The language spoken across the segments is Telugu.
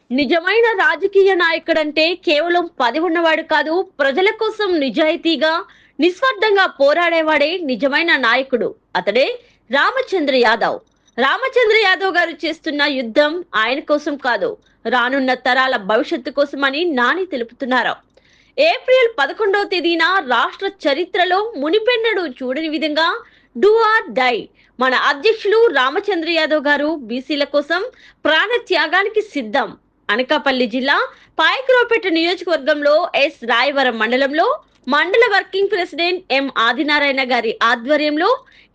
నిజమైన రాజకీయ నాయకుడంటే కేవలం పదవి ఉన్నవాడు కాదు, ప్రజల కోసం నిజాయితీగా నిస్వార్థంగా పోరాడేవాడే నిజమైన నాయకుడు. అతడే రామచంద్ర యాదవ్. రామచంద్ర యాదవ్ గారు చేస్తున్న యుద్ధం ఆయన కోసం కాదు, రానున్న తరాల భవిష్యత్తు కోసమని నాని తెలుపుతున్నారు. ఏప్రిల్ 11వ తేదీన రాష్ట్ర చరిత్రలో మునిపెన్నడు చూడని విధంగా డూ ఆర్ డై మన అధ్యక్షులు రామచంద్ర యాదవ్ గారు బీసీల కోసం ప్రాణ త్యాగానికి సిద్ధం. అనకాపల్లి జిల్లా పాయకరావుపేట నియోజకవర్గంలో ఎస్ రాయవరం మండలంలో మండల వర్కింగ్ ప్రెసిడెంట్ ఎం ఆదినారాయణ గారి ఆధ్వర్యంలో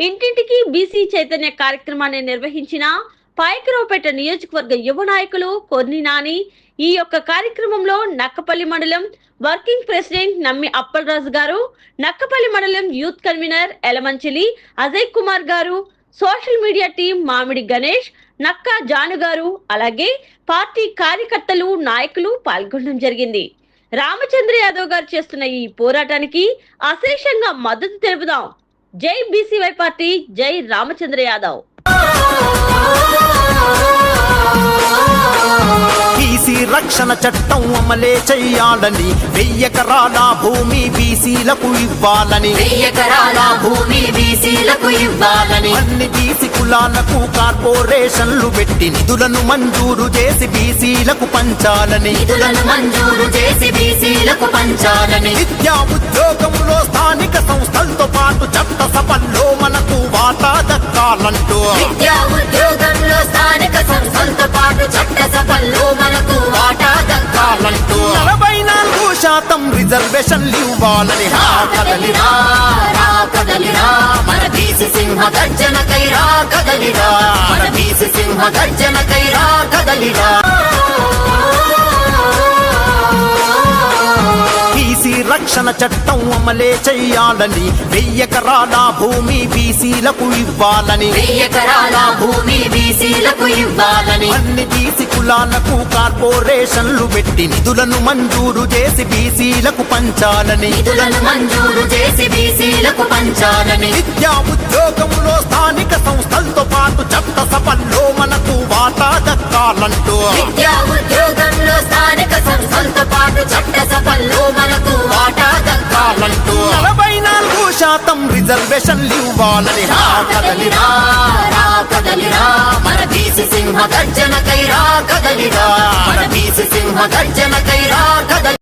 ఇంటింటికి బీసీ చైతన్య కార్యక్రమాన్ని నిర్వహించిన పాయకరావుపేట నియోజకవర్గ యువ నాయకులు కొర్ని నాని ఈ యొక్క కార్యక్రమంలో నక్కపల్లి మండలం వర్కింగ్ ప్రెసిడెంట్ నమ్మి అప్పలరాజు గారు, నక్కపల్లి మండలం యూత్ కన్వీనర్ ఎలమంచిలి అజయ్ కుమార్ గారు, సోషల్ మీడియా టీం మామిడి గణేష్, నక్కా జాను గారు, అలాగే పార్టీ కార్యకర్తలు నాయకులు పాల్గొనడం జరిగింది. రామచంద్ర యాదవ్ గారు చేస్తున్న ఈ పోరాటానికి అశేషంగా మద్దతు తెలుపుదాం. జై బీసీవై పార్టీ, జై రామచంద్ర యాదవ్. బీసీ రక్షణ చట్టం అమలే చెయ్యాలని, 1000 ఎకరాల భూమి బీసీలకు ఇవ్వాలని, 1000 ఎకరాల భూమి బీసీలకు ఇవ్వాలని, అన్ని బీసీ కులాలకు కార్పొరేషన్లు పెట్టి నిధులను మంజూరు చేసి బీసీలకు పంచాలని, నిధులను మంజూరు చేసి బీసీలకు పంచాలని, విద్యా ఉద్యోగంలో స్థానిక సంస్థలతో పాటు చట్ట సభల్లో మనకు వాటా దక్కాలంటూ, విద్యా ఉద్యోగంలో స్థానిక సంస్థలతో పాటు చట్ట సభల్లో మనకు వాటా దక్కాలంటూ, 44% రిజర్వేషన్లు ఇవ్వాలని. కదలిరా రా కదలిరా మన బీసీ సింహ గర్జనకై రా కదలిరా, మన బీసీ సింహ గర్జనకై రా కదలిరా. బీసీ రక్షణ చట్టం అమలే చెయ్యాలని, 1000 ఎకరాల భూమి బీసీలకు ఇవ్వాలని, 1000 ఎకరాల భూమి బీసీలకు ఇవ్వాలని, అన్ని బీసీ కులాలకు కార్పొరేషన్లు పెట్టి నిధులను మంజూరు చేసి బీసీలకు పంచాలని, నిధులను మంజూరు చేసి బీసీలకు పంచాలని, విద్యా ఉద్యోగంలో స్థానిక సంస్థలతో పాటు చట్ట సభల్లో మనకు వాటా దక్కాలంటూ, విద్యా ఉద్యోగంలో స్థానిక సంస్థలతో పాటు చట్ట సభల్లో మనకు వాటా దక్కాలంటూ, 44% రిజర్వేషన్లు ఇవ్వాలని. కదలిరా రా కదలిరా మన బీసీ సింహ గర్జనకై రా కదలిరా, మన బీసీ సింహ గర్జనకై రా కదలి.